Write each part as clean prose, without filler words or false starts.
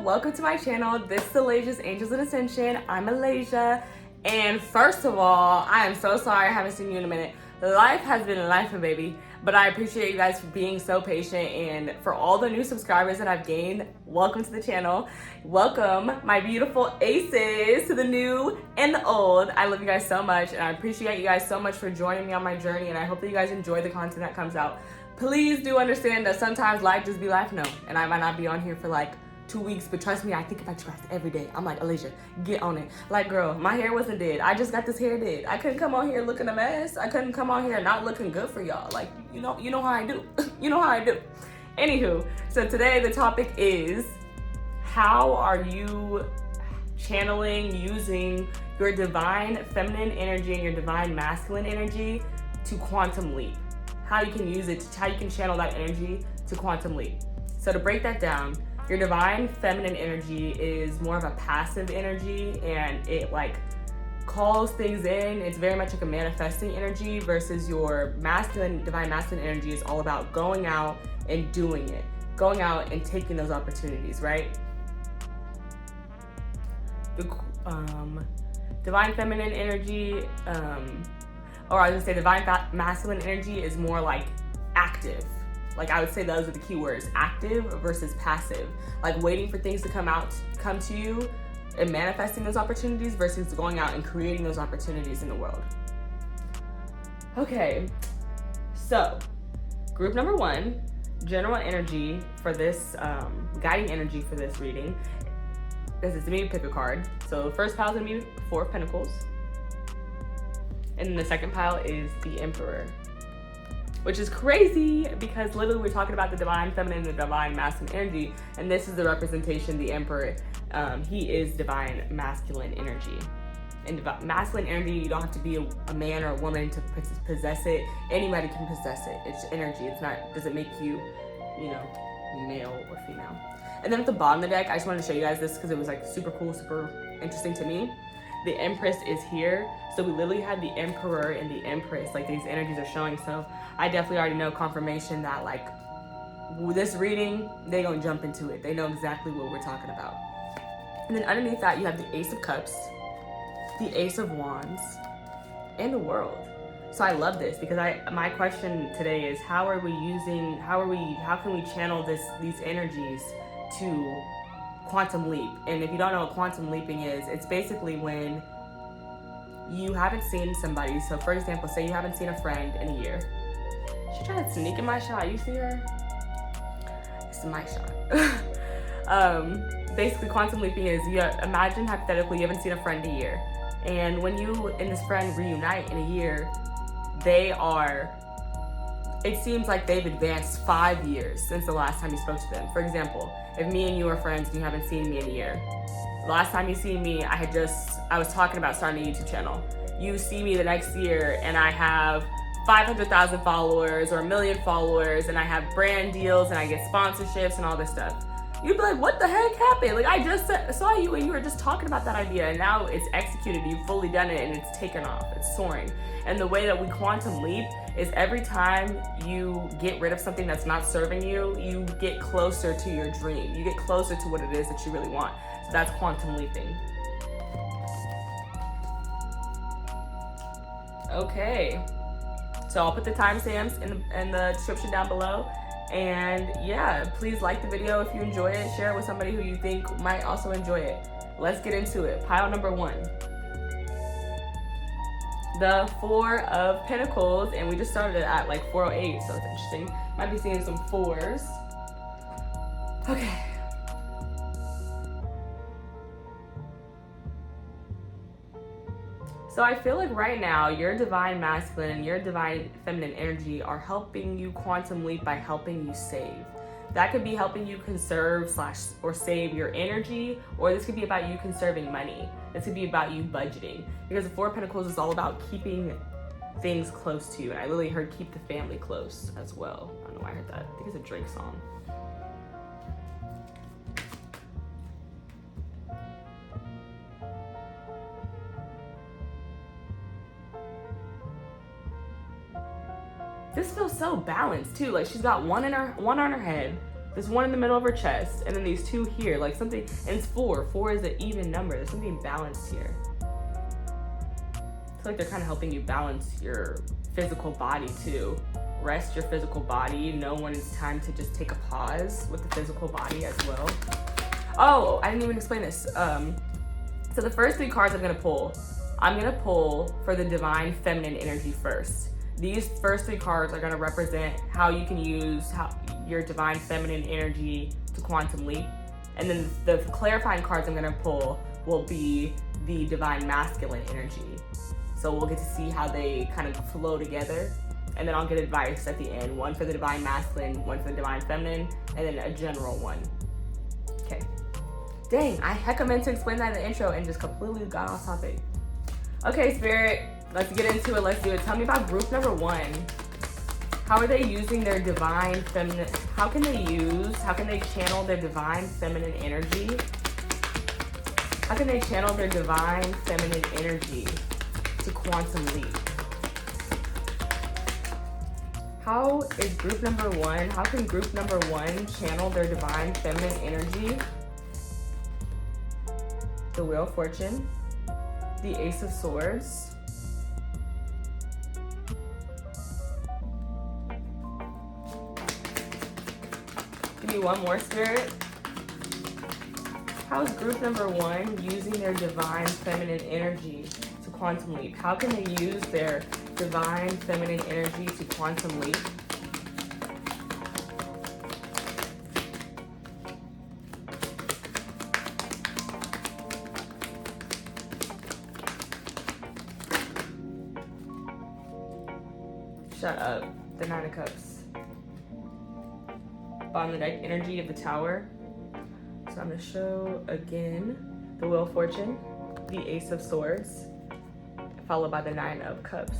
welcome to my channel. This is Aleija's Angels in Ascension. I'm Aleija, and first of all, I am so sorry I haven't seen you in a minute. Life has been life, baby, but I appreciate you guys for being so patient, and for all the new subscribers that I've gained, welcome to the channel. Welcome, my beautiful aces, to the new and the old. I love you guys so much, and I appreciate you guys so much for joining me on my journey, and I hope that you guys enjoy the content that comes out. Please do understand that sometimes life just be life, no, and I might not be on here for like 2 weeks, but trust me, I think about you guys every day. I'm like, Aleija, get on it. Like, girl, my hair wasn't did. I just got this hair did. I couldn't come on here looking a mess. I couldn't come on here not looking good for y'all. Like, you know how I do. You know how I do. Anywho, so today the topic is, how are you channeling, using your divine feminine energy and your divine masculine energy to quantum leap? How you can use it, how you can channel that energy to quantum leap. So to break that down, your divine feminine energy is more of a passive energy, and it like calls things in. It's very much like a manifesting energy, versus your divine masculine energy is all about going out and doing it, going out and taking those opportunities, right? The divine feminine energy, or I was gonna say divine masculine energy is more like active. Like, I would say those are the key words: active versus passive. Like waiting for things to come to you and manifesting those opportunities, versus going out and creating those opportunities in the world. Okay, so group number one, general energy for this, guiding energy for this reading. This is me, pick a card. So the first pile is gonna be Four of Pentacles. And then the second pile is the Emperor, which is crazy because literally we're talking about the divine feminine and the divine masculine energy, and this is the representation, the Emperor. He is divine masculine energy. And masculine energy, you don't have to be a man or a woman to possess it. Anybody can possess it. It's energy. It's not, doesn't make you, male or female. And then at the bottom of the deck, I just wanted to show you guys this because it was like super cool, super interesting to me. The Empress is here. So we literally had the Emperor and the Empress, like these energies are showing. So I definitely already know confirmation that like with this reading, they gonna jump into it. They know exactly what we're talking about. And then underneath that, you have the Ace of Cups, the Ace of Wands, and the World. So I love this because my question today is, how can we channel these energies to quantum leap? And if you don't know what quantum leaping is, it's basically when you haven't seen somebody. So for example, say you haven't seen a friend in a year. She tried to sneak in my shot. You see her? It's my shot. Basically, quantum leaping is, imagine hypothetically you haven't seen a friend in a year. And when you and this friend reunite in a year, it seems like they've advanced 5 years since the last time you spoke to them. For example, if me and you are friends and you haven't seen me in a year, the last time you seen me, I was talking about starting a YouTube channel. You see me the next year and I have 500,000 followers or 1 million followers, and I have brand deals and I get sponsorships and all this stuff. You'd be like, what the heck happened? Like, I just saw you and you were just talking about that idea, and now it's executed, you've fully done it, and it's taken off, it's soaring. And the way that we quantum leap is every time you get rid of something that's not serving you, you get closer to your dream. You get closer to what it is that you really want. So that's quantum leaping. Okay. So I'll put the timestamps in the description down below. And yeah, please like the video if you enjoy it. Share it with somebody who you think might also enjoy it. Let's get into it. Pile number one. The Four of Pentacles, and we just started it at like 408, so it's interesting. Might be seeing some fours. Okay. So I feel like right now, your divine masculine and your divine feminine energy are helping you quantum leap by helping you save. That could be helping you conserve or save your energy, or this could be about you conserving money. This could be about you budgeting. Because the Four of Pentacles is all about keeping things close to you. And I literally heard keep the family close as well. I don't know why I heard that. I think it's a Drake song. This feels so balanced too. Like she's got one on her head, This one in the middle of her chest, and then these two here, like something, and it's 4. 4 is an even number. There's something balanced here. I feel like they're kind of helping you balance your physical body too. Rest your physical body. Know when it's time to just take a pause with the physical body as well. Oh, I didn't even explain this. So the first 3 cards I'm gonna pull for the divine feminine energy first. These first 3 cards are gonna represent how you can use your divine feminine energy to quantum leap. And then the clarifying cards I'm gonna pull will be the divine masculine energy. So we'll get to see how they kind of flow together. And then I'll get advice at the end. 1 for the divine masculine, 1 for the divine feminine, and then a general one. Okay. Dang, I hecka meant to explain that in the intro and just completely got off topic. Okay, Spirit, let's get into it. Let's do it. Tell me about group number 1. How are they using their divine feminine? How can they channel their divine feminine energy? How can they channel their divine feminine energy to quantum leap? How can group number one channel their divine feminine energy? The Wheel of Fortune, the Ace of Swords, give me one more, Spirit. How is group number 1 using their divine feminine energy to quantum leap? How can they use their divine feminine energy to quantum leap? Shut up. The 9 of Cups. Bottom of the deck, energy of the Tower. So I'm going to show again the Wheel of Fortune, the Ace of Swords, followed by the 9 of Cups.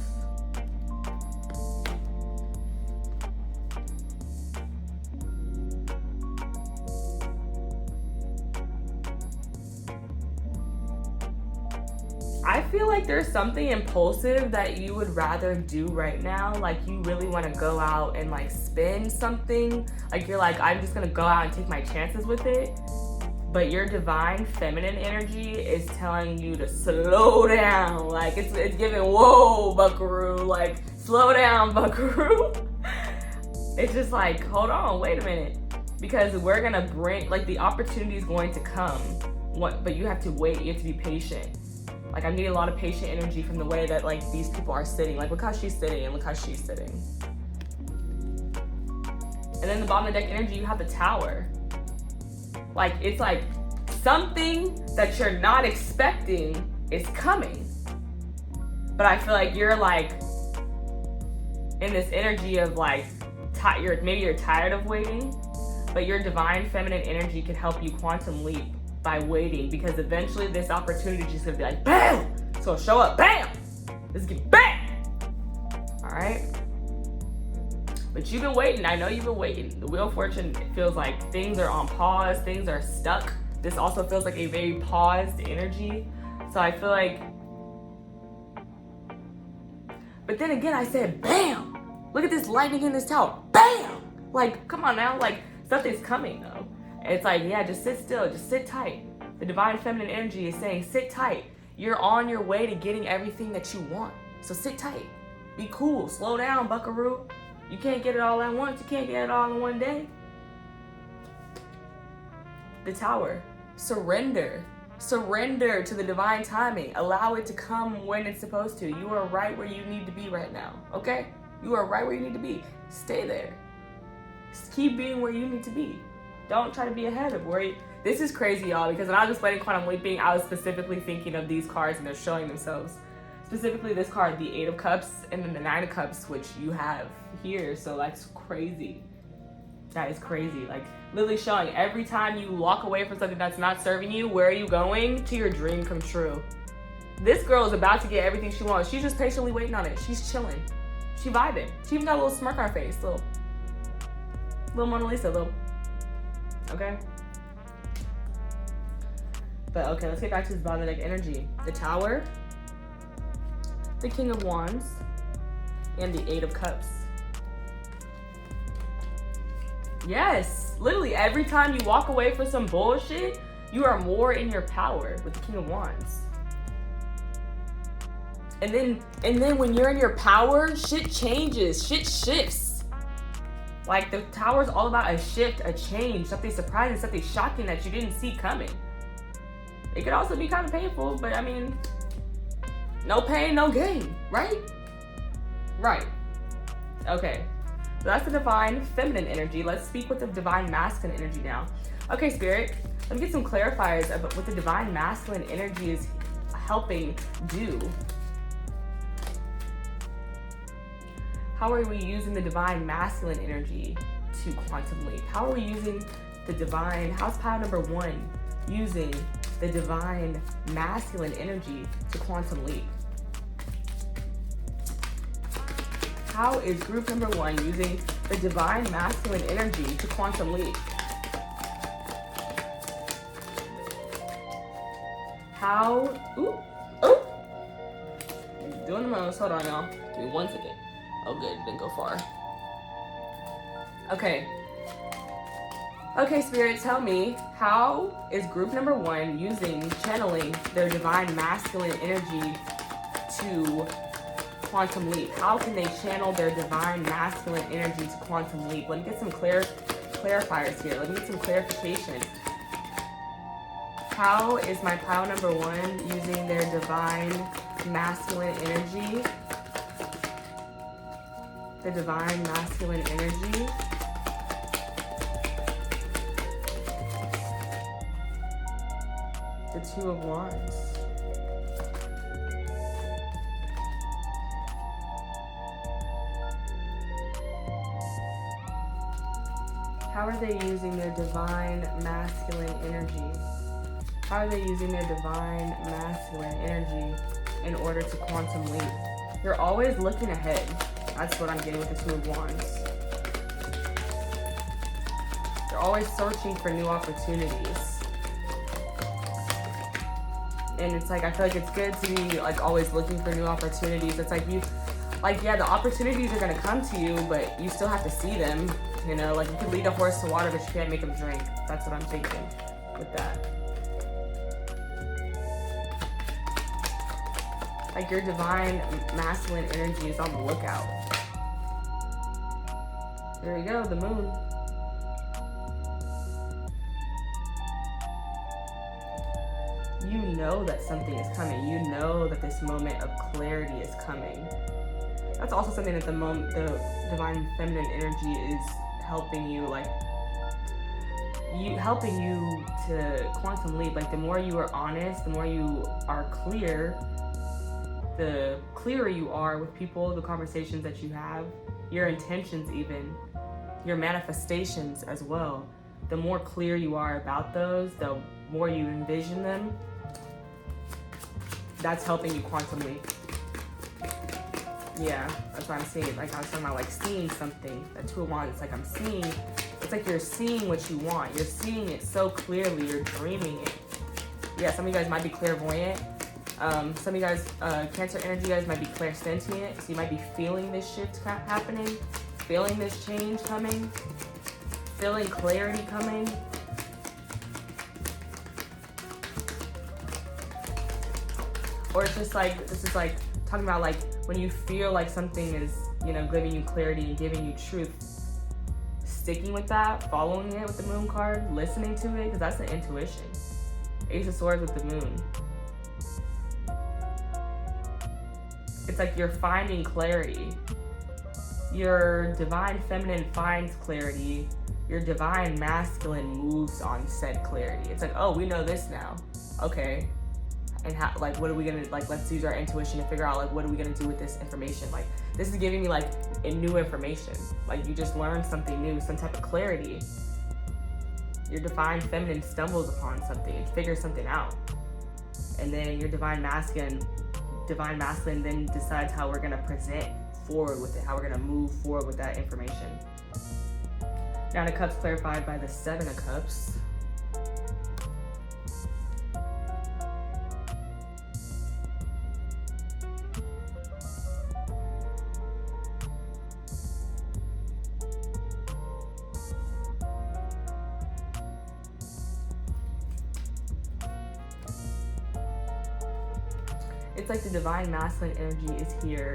I feel like there's something impulsive that you would rather do right now. Like you really want to go out and like spend something. Like you're like, I'm just going to go out and take my chances with it. But your divine feminine energy is telling you to slow down. Like it's giving, whoa, buckaroo. Like slow down, buckaroo. It's just like, hold on, wait a minute. Because we're going to bring, like the opportunity is going to come. But you have to wait, you have to be patient. Like I'm getting a lot of patient energy from the way that like these people are sitting. Like look how she's sitting and look how she's sitting. And then the bottom of the deck energy, you have the Tower. Like it's like something that you're not expecting is coming. But I feel like you're like in this energy of like, maybe you're tired of waiting, but your divine feminine energy can help you quantum leap by waiting, because eventually this opportunity is just gonna be like, bam! It's gonna show up, bam! Let's get bam! All right? But you've been waiting. I know you've been waiting. The Wheel of Fortune, it feels like things are on pause, things are stuck. This also feels like a very paused energy. So I feel like, but then again, I said, bam! Look at this lightning in this tower, bam! Like, come on now, like, something's coming though. It's like, yeah, just sit still, just sit tight. The divine feminine energy is saying, sit tight. You're on your way to getting everything that you want. So sit tight, be cool, slow down, buckaroo. You can't get it all at once. You can't get it all in one day. The Tower, surrender. Surrender to the divine timing. Allow it to come when it's supposed to. You are right where you need to be right now, okay? You are right where you need to be. Stay there. Just keep being where you need to be. Don't try to be ahead of where you... This is crazy, y'all, because when I was explaining quantum leaping, I was specifically thinking of these cards and they're showing themselves. Specifically this card, the 8 of Cups, and then the 9 of Cups, which you have here. So that's crazy. That is crazy. Like literally showing every time you walk away from something that's not serving you, where are you going? To your dream come true. This girl is about to get everything she wants. She's just patiently waiting on it. She's chilling. She vibing. She even got a little smirk on her face. Little Mona Lisa, little. Okay? But okay, let's get back to this bottom of the deck energy. The Tower, the King of Wands, and the 8 of Cups. Yes, literally every time you walk away from some bullshit, you are more in your power with the King of Wands. And then when you're in your power, shit changes, shit shifts. Like the Tower is all about a shift, a change, something surprising, something shocking that you didn't see coming. It could also be kind of painful, but I mean, no pain, no gain, right? Right. Okay. So that's the divine feminine energy. Let's speak with the divine masculine energy now. Okay, Spirit, let me get some clarifiers about what the divine masculine energy is helping do. How are we using the divine masculine energy to quantum leap? How are we using the divine, how's pile number 1 using the divine masculine energy to quantum leap? How is group number 1 using the divine masculine energy to quantum leap? How, doing the most, hold on y'all, give me 1 second. Oh good, didn't go far. Okay. Okay, Spirit, tell me, how is group number 1 channeling their divine masculine energy to quantum leap? How can they channel their divine masculine energy to quantum leap? Let me get some clarifiers here. Let me get some clarification. How is my pile number 1 using their divine masculine energy? The divine masculine energy. The 2 of Wands. How are they using their divine masculine energy? How are they using their divine masculine energy in order to quantum leap? You're always looking ahead. That's what I'm getting with the 2 of Wands. They're always searching for new opportunities. And it's like, I feel like it's good to be like always looking for new opportunities. It's like yeah, the opportunities are gonna come to you, but you still have to see them. You know, like you can lead a horse to water, but you can't make him drink. That's what I'm thinking with that. Like your divine masculine energy is on the lookout. There you go, the moon. You know that something is coming. You know that this moment of clarity is coming. That's also something that the divine feminine energy is helping you, helping you to quantum leap. Like the more you are honest, the more you are clear, the clearer you are with people, the conversations that you have, your intentions even, your manifestations as well. The more clear you are about those, the more you envision them, that's helping you quantum leap. Yeah, that's what I'm saying. Like I was talking about, like seeing something. That 2 of Wands, it's like I'm seeing, it's like you're seeing what you want. You're seeing it so clearly, you're dreaming it. Yeah, some of you guys might be clairvoyant. Some of you guys, Cancer energy, you guys might be clairsentient. So you might be feeling this shift happening, feeling this change coming, feeling clarity coming. Or it's just like, this is like talking about like when you feel like something is, you know, giving you clarity and giving you truth, sticking with that, following it with the moon card, listening to it, because that's the intuition. Ace of Swords with the moon. It's like you're finding clarity. Your divine feminine finds clarity. Your divine masculine moves on said clarity. It's like, oh, we know this now. Okay. And how, like, what are we gonna, like, let's use our intuition to figure out, like, what are we gonna do with this information? Like, this is giving me, like, a new information. Like, you just learned something new, some type of clarity. Your divine feminine stumbles upon something and figures something out. And then your divine masculine then decides how we're gonna present forward with it, how we're gonna move forward with that information. Nine of Cups clarified by the 7 of Cups. it's like the divine masculine energy is here.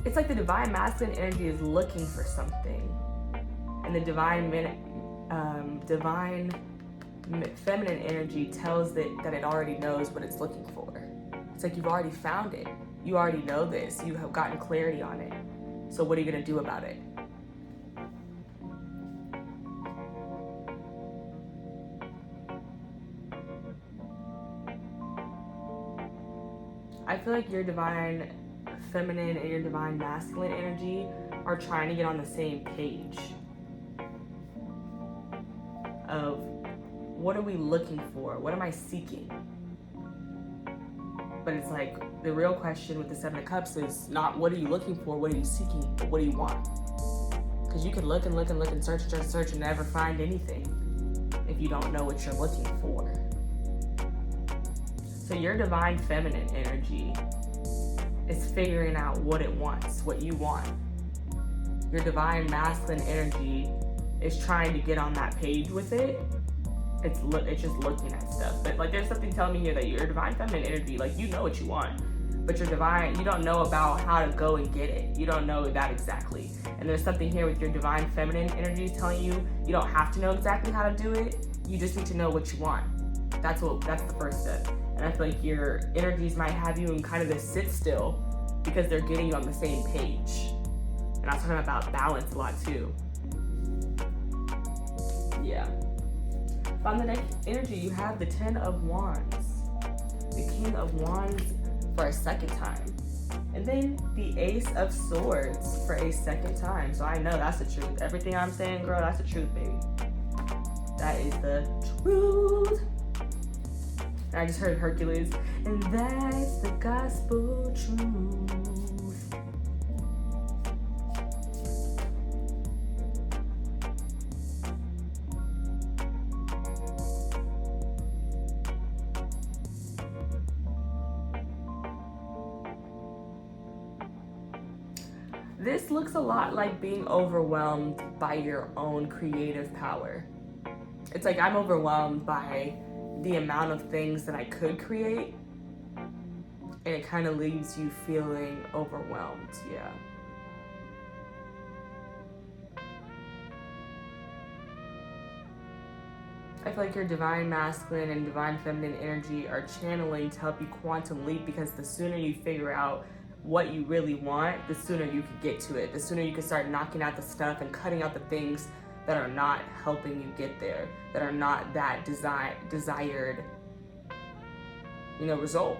It's like the divine masculine energy is looking for something, and the divine feminine energy tells that it already knows what it's looking for. It's like you've already found it. You already know this. You have gotten clarity on it. So what are you going to do about it? I feel like your divine feminine and your divine masculine energy are trying to get on the same page of what are we looking for? What am I seeking? But it's like the real question with the Seven of Cups is not what are you looking for, what are you seeking, but what do you want? Because you can look and look and look and search and never find anything if you don't know what you're looking for. So your divine feminine energy is figuring out what it wants, what you want. Your divine masculine energy is trying to get on that page with it. It's just looking at stuff. But like there's something telling me here that your divine feminine energy, like you know what you want, but your divine, you don't know about how to go and get it. You don't know that exactly. And there's something here with your divine feminine energy telling you you don't have to know exactly how to do it. You just need to know what you want. That's the first step. And I feel like your energies might have you in kind of this sit still because they're getting you on the same page. And I was talking about balance a lot too. Yeah. On the next energy, you have the Ten of Wands, the King of Wands for a second time, and then the Ace of Swords for a second time. So I know that's the truth. Everything I'm saying, girl, that's the truth, baby. That is the truth. And I just heard Hercules, and that's the gospel truth. This looks a lot like being overwhelmed by your own creative power. It's like I'm overwhelmed by the amount of things that I could create, and it kind of leaves you feeling overwhelmed. Yeah. I feel like your divine masculine and divine feminine energy are channeling to help you quantum leap, because the sooner you figure out what you really want, the sooner you can get to it. The sooner you can start knocking out the stuff and cutting out the things that are not helping you get there, that are not that desired, result.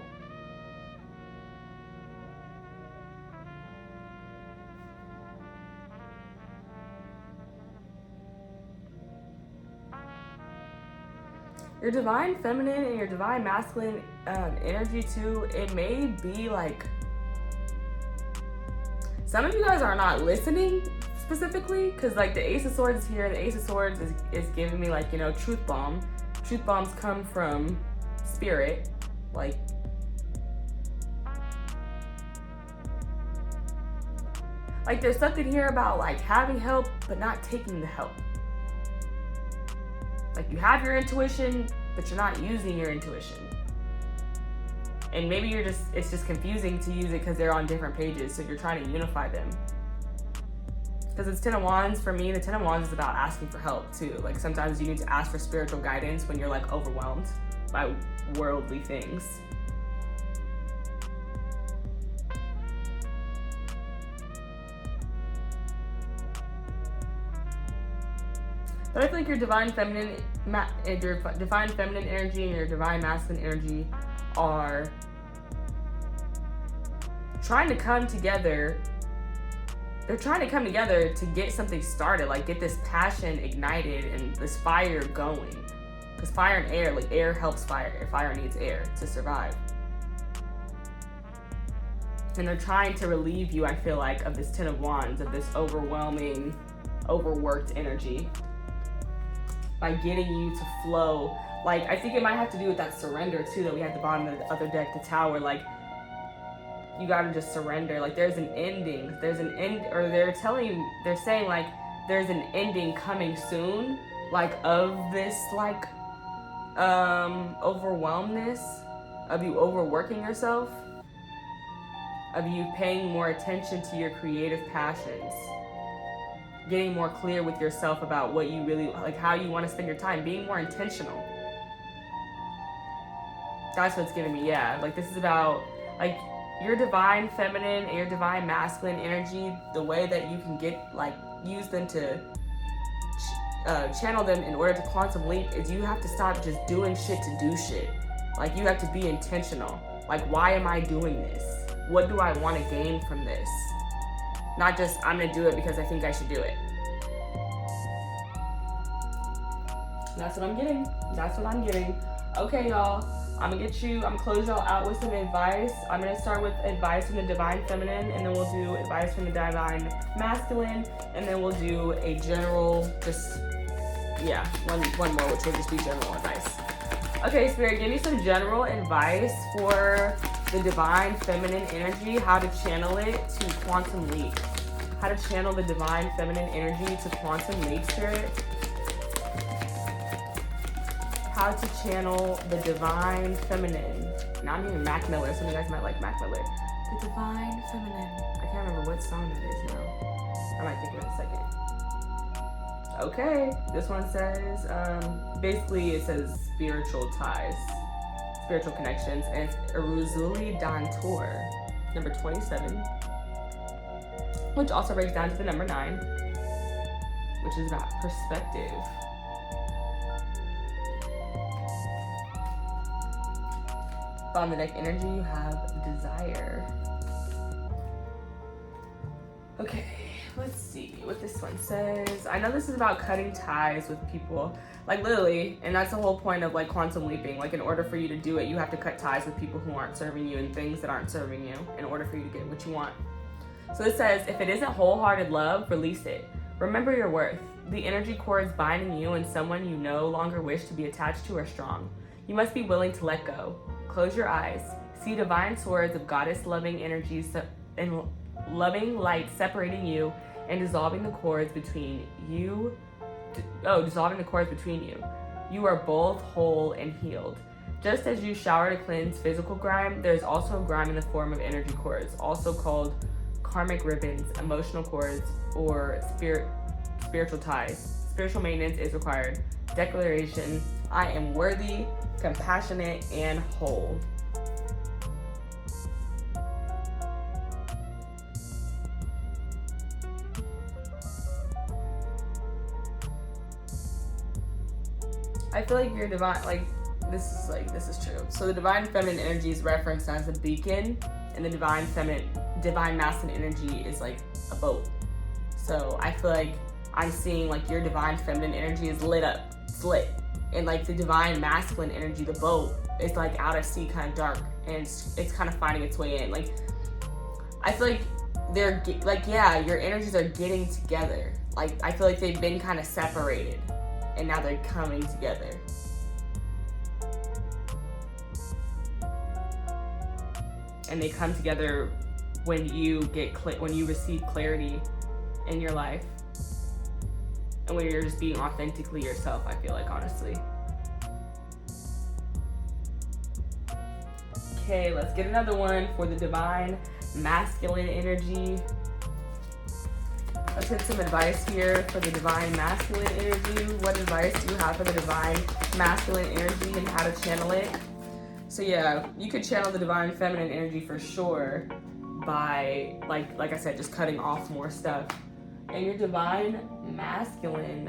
Your divine feminine and your divine masculine energy too, it may be like, some of you guys are not listening specifically, because like the Ace of Swords is here. The Ace of Swords is giving me like, truth bomb. Truth bombs come from spirit. Like there's something here about like having help, but not taking the help. Like you have your intuition, but you're not using your intuition. And maybe it's just confusing to use it because they're on different pages, so you're trying to unify them. Because it's Ten of Wands, for me, the Ten of Wands is about asking for help too. Like sometimes you need to ask for spiritual guidance when you're like overwhelmed by worldly things. But I feel like your divine feminine energy and your divine masculine energy are trying to come together. They're trying to come together to get something started, like get this passion ignited and this fire going. Because fire and air, like air helps fire. Fire needs air to survive. And they're trying to relieve you, I feel like, of this Ten of Wands, of this overwhelming, overworked energy, by getting you to flow. Like, I think it might have to do with that surrender too that we had at the bottom of the other deck, the Tower. Like, you gotta just surrender. Like, there's an ending. There's an end, or they're saying like there's an ending coming soon, like of this like overwhelmness, of you overworking yourself, of you paying more attention to your creative passions, getting more clear with yourself about what you really, like how you want to spend your time, being more intentional. That's what's giving me, yeah. Like this is about like your divine feminine and your divine masculine energy, the way that you can get, like, use them to channel them in order to quantum leap is you have to stop just doing shit to do shit. Like, you have to be intentional. Like, why am I doing this? What do I want to gain from this? Not just, I'm going to do it because I think I should do it. That's what I'm getting. That's what I'm getting. Okay, y'all. I'm gonna close y'all out with some advice. I'm gonna start with advice from the divine feminine, and then we'll do advice from the divine masculine, and then we'll do a general, one more, which will just be general advice. Okay, Spirit, give me some general advice for the divine feminine energy, how to channel it to quantum leap. How to channel the divine feminine energy to quantum leap, Spirit. How to channel the divine feminine. Now I'm hearing Mac Miller. Some of you guys might like Mac Miller. The divine feminine. I can't remember what song it is now. I might think of it in a second. Okay, this one says, basically it says spiritual ties, spiritual connections, and it's Eruzuli Dantor, number 27, which also breaks down to the number 9, which is about perspective. On the deck energy, you have desire. Okay, let's see what this one says. I know this is about cutting ties with people, like literally, and that's the whole point of like quantum leaping. Like, in order for you to do it, you have to cut ties with people who aren't serving you and things that aren't serving you in order for you to get what you want. So it says, if it isn't wholehearted love, release it. Remember your worth. The energy cords binding you and someone you no longer wish to be attached to are strong. You must be willing to let go. Close your eyes. See divine swords of goddess loving energies and loving light separating you and dissolving the cords between you. Dissolving the cords between you. You are both whole and healed. Just as you shower to cleanse physical grime, there's also grime in the form of energy cords, also called karmic ribbons, emotional cords, or spiritual ties. Spiritual maintenance is required. Declaration: I am worthy, compassionate, and whole. I feel like your divine, this is true. So the divine feminine energy is referenced as a beacon, and the divine masculine energy is like a boat. So I feel like I'm seeing like your divine feminine energy is lit up, it's lit. And like the divine masculine energy, the boat, is like out at sea, kind of dark, and it's kind of finding its way in. Like, I feel like your energies are getting together. Like, I feel like they've been kind of separated, and now they're coming together. And they come together when you receive clarity in your life. And when you're just being authentically yourself, I feel like, honestly. Okay, let's get another one for the divine masculine energy. Let's get some advice here for the divine masculine energy. What advice do you have for the divine masculine energy and how to channel it? So yeah, you could channel the divine feminine energy for sure by, like I said, just cutting off more stuff. And your divine masculine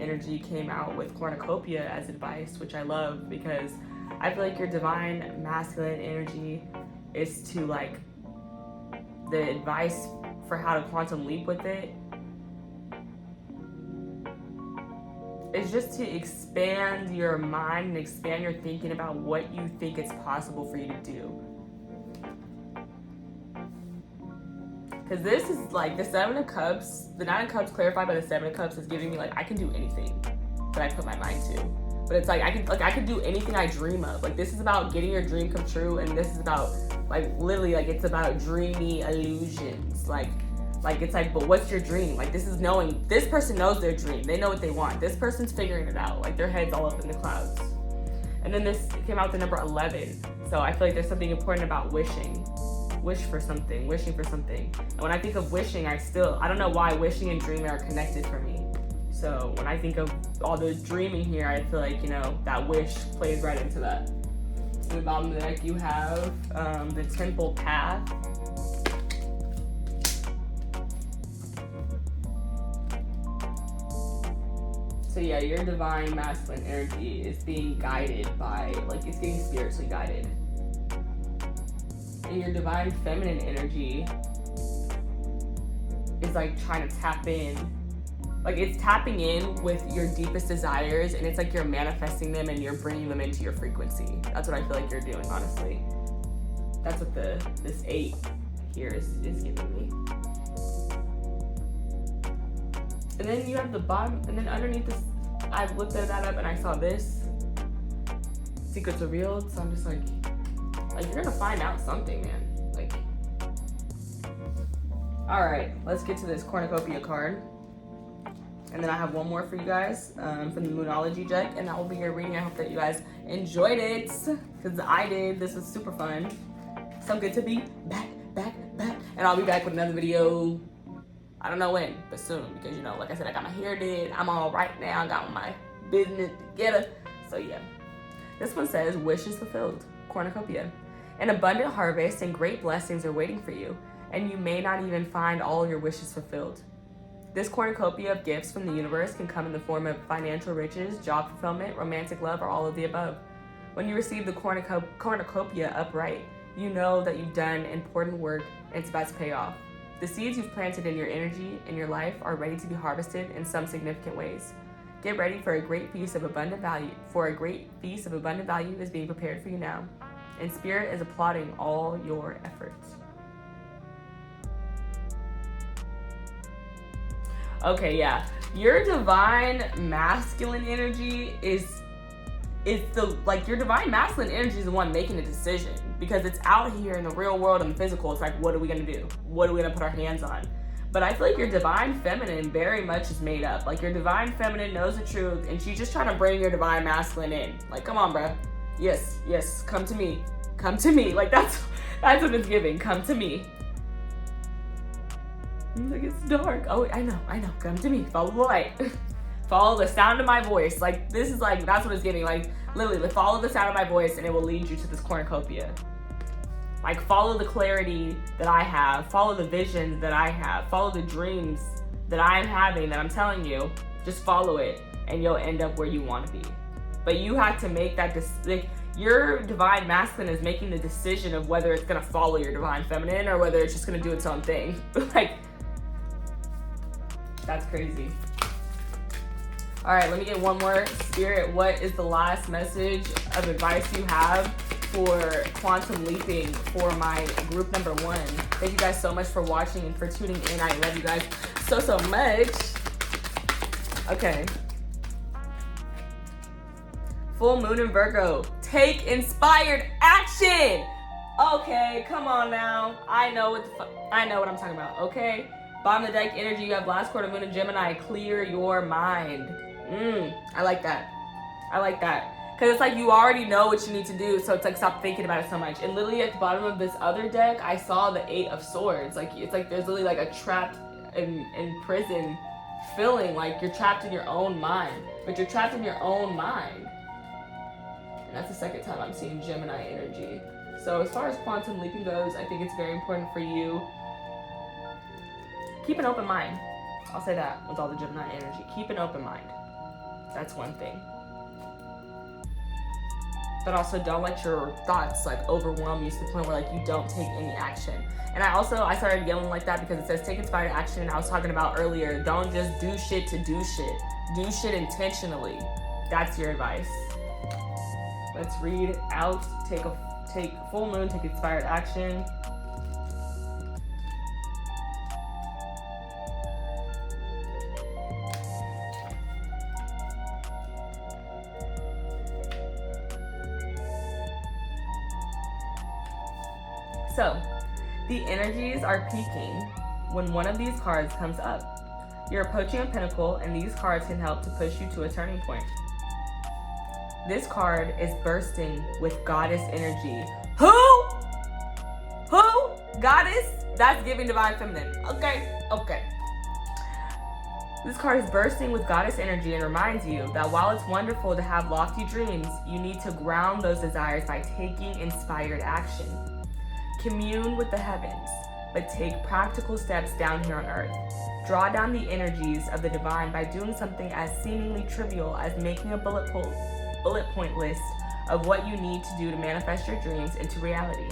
energy came out with cornucopia as advice, which I love, because I feel like your divine masculine energy is to, like, the advice for how to quantum leap with it is just to expand your mind and expand your thinking about what you think it's possible for you to do. Because this is like the 7 of Cups, the 9 of Cups clarified by the 7 of Cups is giving me like, I can do anything that I put my mind to. But it's like, I could do anything I dream of. Like, this is about getting your dream come true, and this is about, like, literally, like, it's about dreamy illusions. Like it's like, but what's your dream? Like, this is knowing, this person knows their dream. They know what they want. This person's figuring it out. Like, their head's all up in the clouds. And then this came out to number 11. So I feel like there's something important about wishing. Wish for something, wishing for something. And when I think of wishing, I don't know why wishing and dreaming are connected for me. So when I think of all the dreaming here, I feel like, that wish plays right into that. So the bottom of the deck, you have the Temple Path. So yeah, your divine masculine energy is being guided by, it's getting spiritually guided. And your divine feminine energy is trying to tap in. It's tapping in with your deepest desires, and it's you're manifesting them and you're bringing them into your frequency. That's what I feel like you're doing, honestly. That's what this 8 here is giving me. And then you have the bottom, and then underneath this, I looked that up and I saw this. Secrets revealed, so I'm just you're gonna find out something, man. Alright, let's get to this cornucopia card. And then I have one more for you guys from the Moonology deck, and that will be your reading. I hope that you guys enjoyed it, because I did. This was super fun. So good to be back. And I'll be back with another video. I don't know when, but soon, because like I said, I got my hair did. I'm all right now. I got my business together. So yeah. This one says, wishes fulfilled, cornucopia. An abundant harvest and great blessings are waiting for you, and you may not even find all your wishes fulfilled. This cornucopia of gifts from the universe can come in the form of financial riches, job fulfillment, romantic love, or all of the above. When you receive the cornucopia upright, you know that you've done important work and it's about to pay off. The seeds you've planted in your energy, in your life, are ready to be harvested in some significant ways. Get ready for a great feast of abundant value, is being prepared for you now. And Spirit is applauding all your efforts. Okay, yeah. Your divine masculine energy is your divine masculine energy is the one making the decision, because it's out here in the real world and the physical. It's what are we gonna do? What are we gonna put our hands on? But I feel like your divine feminine very much is made up. Your divine feminine knows the truth, and she's just trying to bring your divine masculine in. Come on, bruh. Yes, come to me. That's what it's giving. Come to me. It's dark. Oh, I know. Come to me. Follow the light. Follow the sound of my voice. This is that's what it's giving. Literally, follow the sound of my voice and it will lead you to this cornucopia. Follow the clarity that I have. Follow the vision that I have. Follow the dreams that I'm having, that I'm telling you. Just follow it and you'll end up where you want to be. But you have to make that decision. Your divine masculine is making the decision of whether it's going to follow your divine feminine or whether it's just going to do its own thing. That's crazy. All right, let me get one more. Spirit, what is the last message of advice you have for quantum leaping for my group number 1? Thank you guys so much for watching and for tuning in. I love you guys so much. Okay. Full moon in Virgo. Take inspired action. Okay, come on now. I know what I'm talking about. Okay. Bottom of the deck energy, you have last quarter moon in Gemini. Clear your mind. I like that. Because it's you already know what you need to do, so it's stop thinking about it so much. And literally at the bottom of this other deck, I saw the 8 of Swords. It's there's literally a trapped in prison feeling, you're trapped in your own mind. But you're trapped in your own mind. And that's the second time I'm seeing Gemini energy. So as far as quantum leaping goes, I think it's very important for you. Keep an open mind. I'll say that with all the Gemini energy. Keep an open mind. That's one thing. But also don't let your thoughts overwhelm you to the point where you don't take any action. And I started yelling like that because it says take inspired action. And I was talking about earlier, don't just do shit to do shit. Do shit intentionally. That's your advice. Let's read out. Take full moon, take inspired action. So, the energies are peaking when one of these cards comes up. You're approaching a pinnacle, and these cards can help to push you to a turning point. this card is bursting with goddess energy. Who? Goddess? That's giving divine feminine. Okay. This card is bursting with goddess energy and reminds you that while it's wonderful to have lofty dreams, you need to ground those desires by taking inspired action. Commune with the heavens, but take practical steps down here on earth. Draw down the energies of the divine by doing something as seemingly trivial as making a bullet point list of what you need to do to manifest your dreams into reality.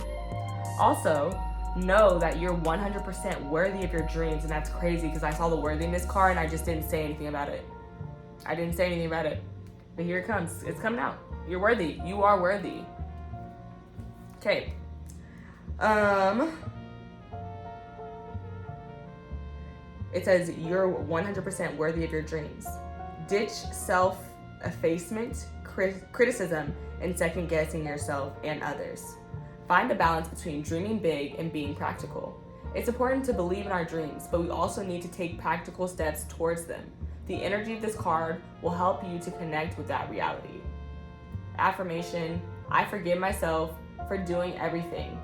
Also, know that you're 100% worthy of your dreams, and that's crazy because I saw the worthiness card and I just didn't say anything about it. But here it comes. It's coming out. You're worthy. You are worthy. Okay. It says you're 100% worthy of your dreams. Ditch self-effacement, criticism, and second-guessing yourself and others. Find a balance between dreaming big and being practical. It's important to believe in our dreams, but we also need to take practical steps towards them. The energy of this card will help you to connect with that reality. Affirmation: I forgive myself for doing everything.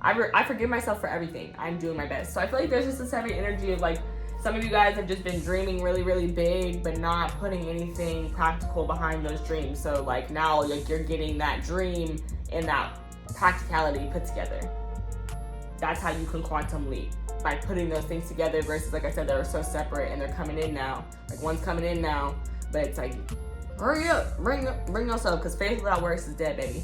I forgive myself for everything. I'm doing my best. So I feel like there's just this heavy energy of like, some of you guys have just been dreaming really, really big, but not putting anything practical behind those dreams. So like now, like you're getting that dream and that practicality put together. That's how you can quantum leap, by putting those things together versus, like I said, they're so separate and they're coming in now. Like one's coming in now, but it's like, hurry up, bring yourself, because faith without works is dead, baby.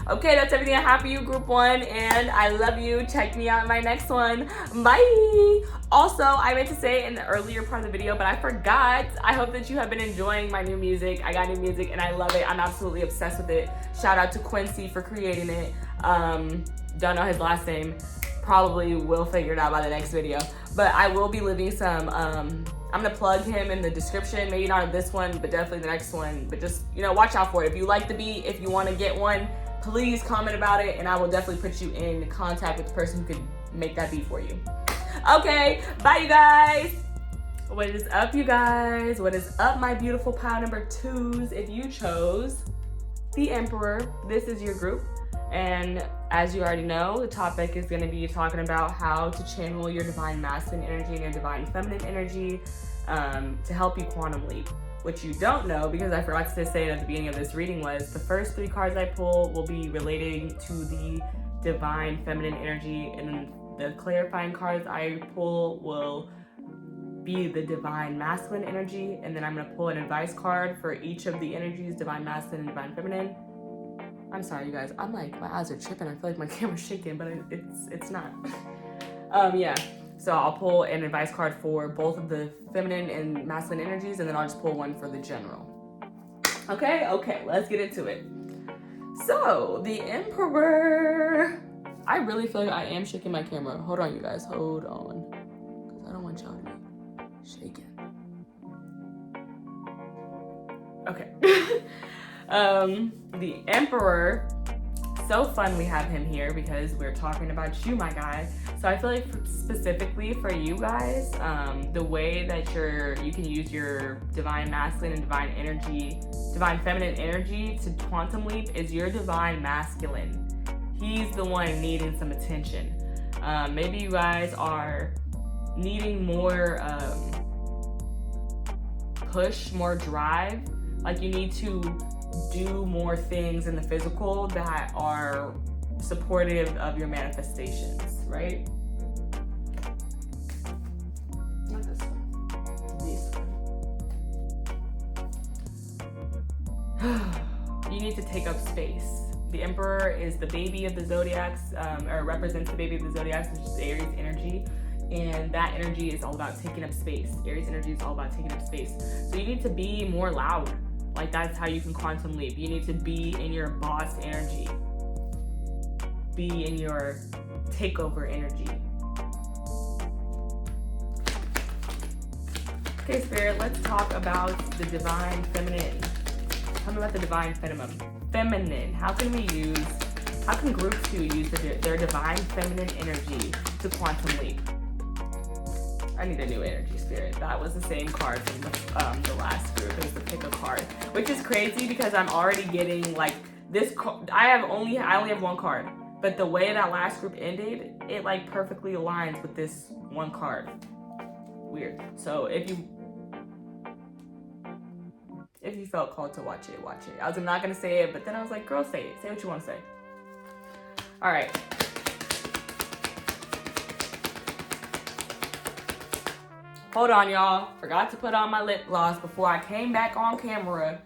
Okay, that's everything I have for you, Group 1, and I love you. Check me out in my next one. Bye! Also, I meant to say in the earlier part of the video, but I forgot. I hope that you have been enjoying my new music. I got new music, and I love it. I'm absolutely obsessed with it. Shout out to Quincy for creating it. Don't know his last name. Probably will figure it out by the next video. But I will be leaving some, I'm gonna plug him in the description. Maybe not this one, but definitely the next one. But just, watch out for it. If you like the beat, if you want to get one, please comment about it, and I will definitely put you in contact with the person who could make that beat for you. Okay, bye you guys. What is up, you guys? What is up, my beautiful pile number 2s? If you chose the Emperor, this is your group. And as you already know, the topic is going to be talking about how to channel your divine masculine energy and your divine feminine energy to help you quantum leap. What you don't know, because I forgot to say it at the beginning of this reading, was the first 3 cards I pull will be relating to the divine feminine energy, and then the clarifying cards I pull will be the divine masculine energy, and then I'm going to pull an advice card for each of the energies, divine masculine and divine feminine. I'm sorry, you guys. I'm like, my eyes are tripping. I feel like my camera's shaking, but it's not. Yeah. So I'll pull an advice card for both of the feminine and masculine energies, and then I'll just pull one for the general. Okay, let's get into it. So, the Emperor. I really feel like I am shaking my camera. Hold on, you guys. Hold on. Because I don't want y'all to be shaking. Okay. The Emperor. So fun we have him here because we're talking about you, my guy. So I feel like specifically for you guys, the way that you can use your divine masculine and divine feminine energy to quantum leap is your divine masculine. He's the one needing some attention. Maybe you guys are needing more push, more drive. Like you need to do more things in the physical that are supportive of your manifestations, right? Not this one. This one. You need to take up space. The Emperor is the baby of the zodiacs, or represents the baby of the zodiacs, which is Aries energy. And that energy is all about taking up space. Aries energy is all about taking up space. So you need to be more loud. Like that's how you can quantum leap. You need to be in your boss energy. Be in your takeover energy. Okay, Spirit, let's talk about the divine feminine. Tell me about the divine feminine. How can Group 2 use their divine feminine energy to quantum leap? I need a new energy, Spirit. That was the same card from the last group. It was the pick a card, which is crazy because I'm already getting like this. I only have one card, but the way that last group ended, it like perfectly aligns with this one card. Weird. So if you felt called to watch it, watch it. I was not gonna say it, but then I was like, girl, say it. Say what you want to say. All right. Hold on, y'all. Forgot to put on my lip gloss before I came back on camera.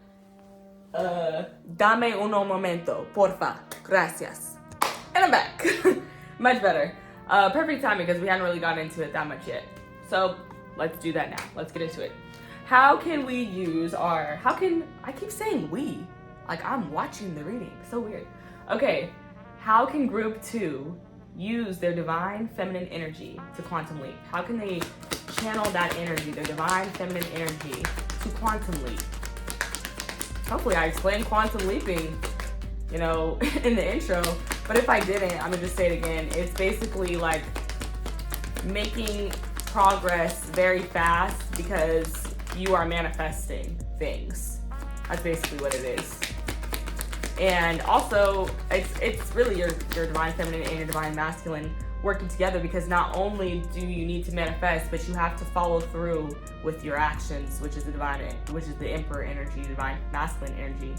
Dame uno momento, porfa. Gracias. And I'm back. Much better. Perfect timing because we hadn't really gotten into it that much yet. So let's do that now. Let's get into it. How can we use I keep saying we, like I'm watching the reading. So weird. Okay. How can group 2 use their divine feminine energy to quantum leap? How can they channel that energy, their divine feminine energy, to quantum leap? Hopefully I explained quantum leaping, in the intro, but if I didn't, I'm gonna just say it again. It's basically like making progress very fast because you are manifesting things. That's basically what it is. And also, it's really your divine feminine and your divine masculine working together, because not only do you need to manifest, but you have to follow through with your actions, which is the emperor energy, divine masculine energy.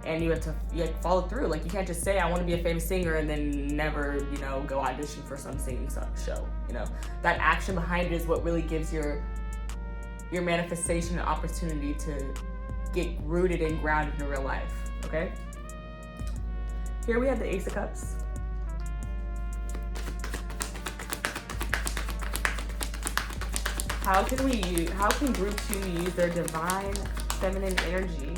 And you have to follow through. Like, you can't just say, I want to be a famous singer, and then never, go audition for some singing show. That action behind it is what really gives your manifestation an opportunity to get rooted and grounded in real life. Okay? Here we have the Ace of Cups. How can group 2 use their divine feminine energy?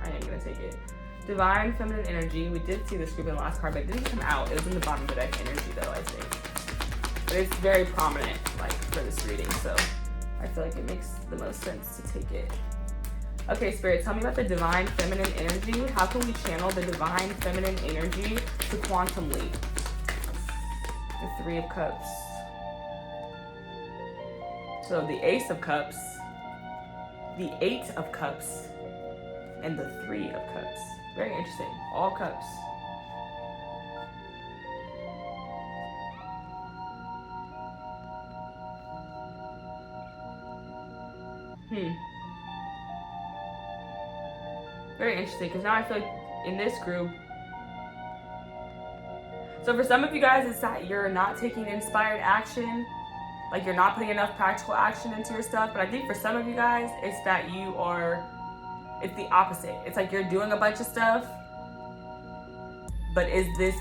I am gonna take it. Divine feminine energy. We did see this group in the last card, but it didn't come out. It was in the bottom of the deck energy though, I think. But it's very prominent, for this reading, so I feel like it makes the most sense to take it. Okay, Spirit, tell me about the divine feminine energy. How can we channel the divine feminine energy to quantum leap? The 3 of Cups. So the Ace of Cups, the 8 of Cups, and the 3 of Cups. Very interesting. All cups. Very interesting, because now I feel like in this group, so for some of you guys, it's that you're not taking inspired action, like you're not putting enough practical action into your stuff. But I think for some of you guys, it's that it's the opposite. It's like you're doing a bunch of stuff, but is this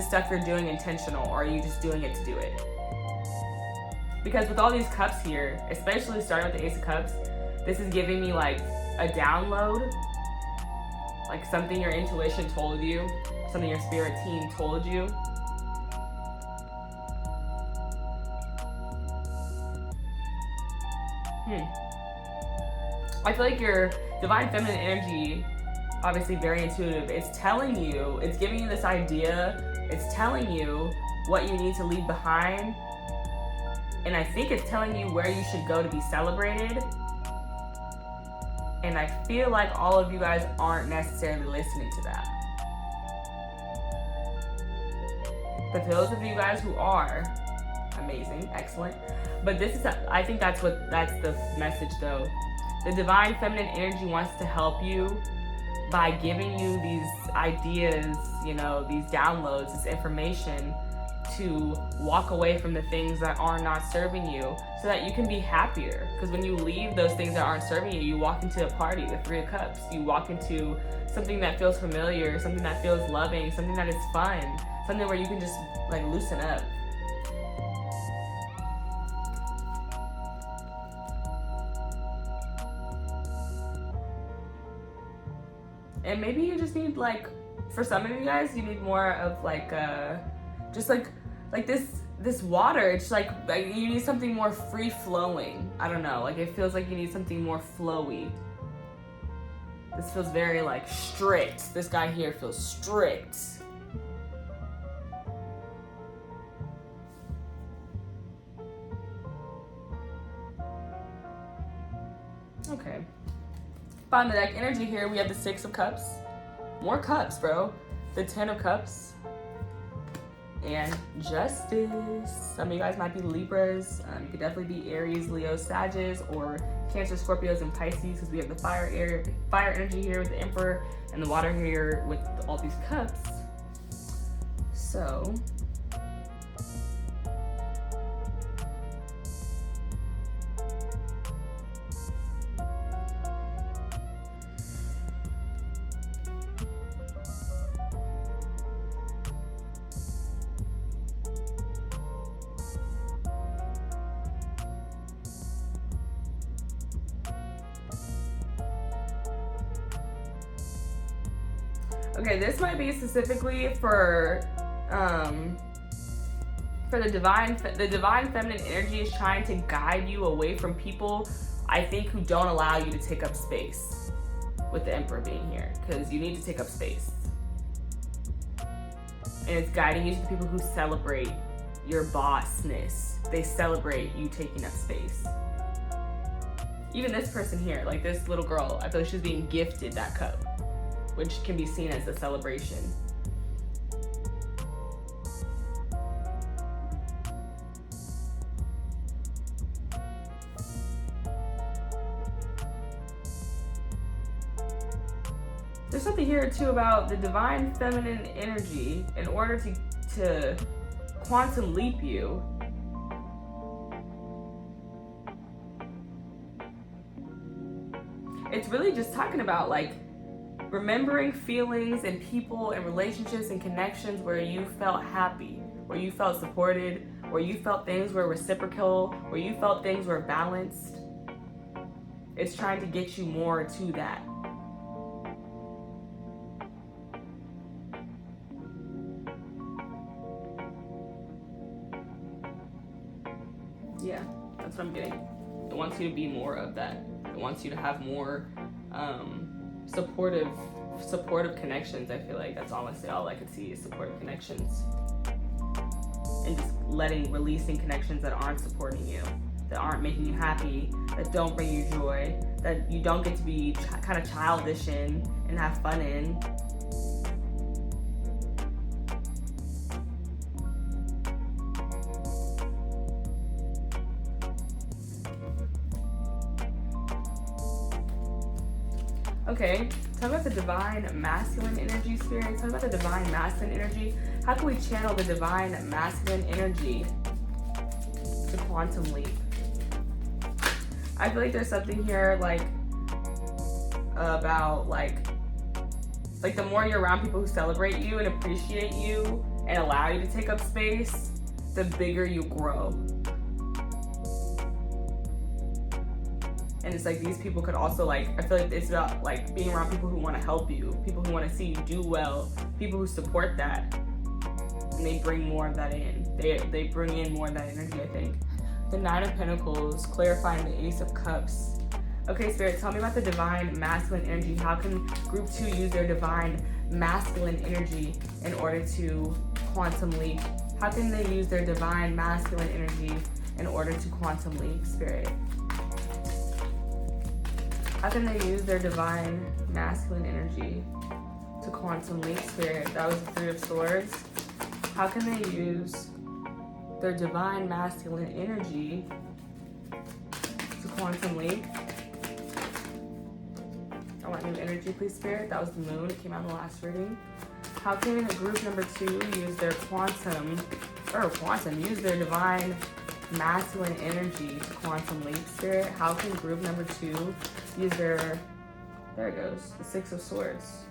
stuff you're doing intentional, or are you just doing it to do it? Because with all these cups here, especially starting with the Ace of Cups, this is giving me like a download, like something your intuition told you, something your spirit team told you. I feel like your divine feminine energy, obviously very intuitive, it's telling you, it's giving you this idea, it's telling you what you need to leave behind, and I think it's telling you where you should go to be celebrated. And I feel like all of you guys aren't necessarily listening to that. But those of you guys who are, amazing, excellent. But I think that's the message though. The divine feminine energy wants to help you by giving you these ideas, these downloads, this information, to walk away from the things that are not serving you so that you can be happier. Because when you leave those things that aren't serving you, you walk into a party, the 3 of Cups. You walk into something that feels familiar, something that feels loving, something that is fun, something where you can just loosen up. And maybe you just need for some of you guys, you need more of just this water. It's like you need something more free flowing. I don't know. It feels like you need something more flowy. This feels very strict. This guy here feels strict. Okay. Bottom of the deck energy here, we have the Six of Cups. More cups, bro. The Ten of Cups. And Justice. Some of you guys might be Libras. You could definitely be Aries, Leo, Sagittarius, or Cancer, Scorpios, and Pisces, because we have the fire energy here with the Emperor, and the water here with all these cups. So, okay, this might be specifically for the divine feminine energy is trying to guide you away from people, I think, who don't allow you to take up space, with the Emperor being here, because you need to take up space. And it's guiding you to the people who celebrate your bossness. They celebrate you taking up space. Even this person here, like this little girl, I feel like she's being gifted that cup, which can be seen as a celebration. There's something here too about the divine feminine energy. In order to quantum leap you, it's really just talking about like remembering feelings and people and relationships and connections where you felt happy, where you felt supported, where you felt things were reciprocal, where you felt things were balanced. It's trying to get you more to that. Yeah, that's what I'm getting. It wants you to be more of that. It wants you to have more supportive connections. I feel like that's honestly all I could see is supportive connections. And just releasing connections that aren't supporting you, that aren't making you happy, that don't bring you joy, that you don't get to be kind of childish in and have fun in. Okay, talk about the divine masculine energy, Spirit. Talk about the divine masculine energy. How can we channel the divine masculine energy to quantum leap? I feel like there's something here like about like the more you're around people who celebrate you and appreciate you and allow you to take up space, the bigger you grow. And it's like these people could also like, I feel like it's about like being around people who want to help you, people who want to see you do well, people who support that. And they bring more of that in. They bring in more of that energy, I think. The Nine of Pentacles, clarifying the Ace of Cups. Okay, Spirit, tell me about the divine masculine energy. How can group 2 use their divine masculine energy in order to quantum leap? How can they use their divine masculine energy in order to quantum leap, Spirit? How can they use their divine masculine energy to quantum leap, Spirit? That was the Three of Swords. How can they use their divine masculine energy to quantum leap? I want new energy, please, Spirit. That was the Moon. It came out in the last reading. How can group number 2 use their use their divine masculine energy to quantum leap, Spirit? How can group number 2 use their, there it goes, the Six of Swords.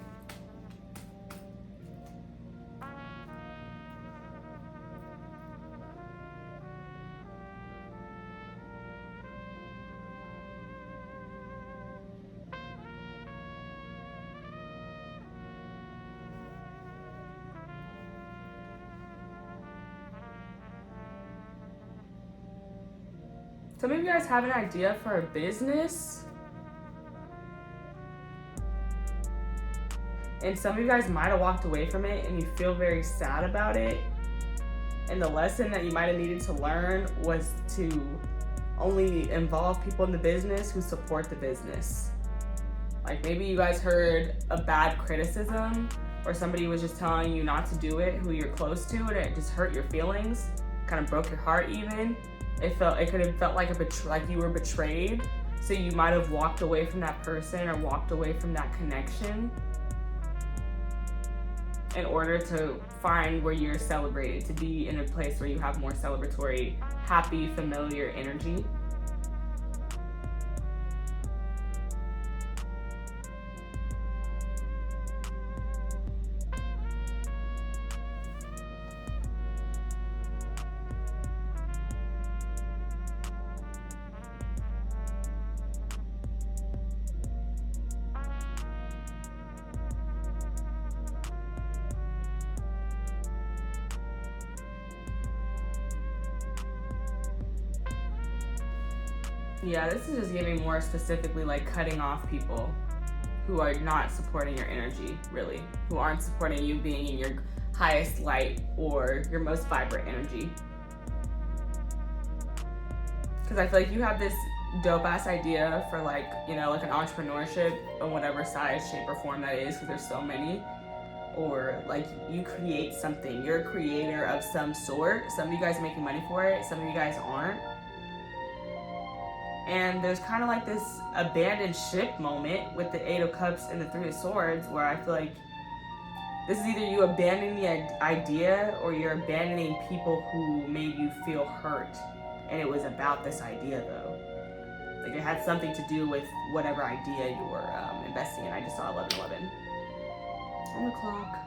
Some of you guys have an idea for a business, and some of you guys might have walked away from it and you feel very sad about it. And the lesson that you might have needed to learn was to only involve people in the business who support the business. Like maybe you guys heard a bad criticism, or somebody was just telling you not to do it, who you're close to, and it just hurt your feelings, kind of broke your heart even. It could have felt like like you were betrayed. So you might have walked away from that person or walked away from that connection in order to find where you're celebrated, to be in a place where you have more celebratory, happy, familiar energy. Yeah, this is just giving more specifically like cutting off people who are not supporting your energy, really, who aren't supporting you being in your highest light or your most vibrant energy. Because I feel like you have this dope ass idea for like, you know, like an entrepreneurship on whatever size, shape, or form that is, because there's so many. Or like you create something, you're a creator of some sort. Some of you guys are making money for it, some of you guys aren't. And there's kind of like this abandoned ship moment with the Eight of Cups and the Three of Swords, where I feel like this is either you abandoning the idea or you're abandoning people who made you feel hurt. And it was about this idea though. Like it had something to do with whatever idea you were investing in. I just saw 11:11 on the clock.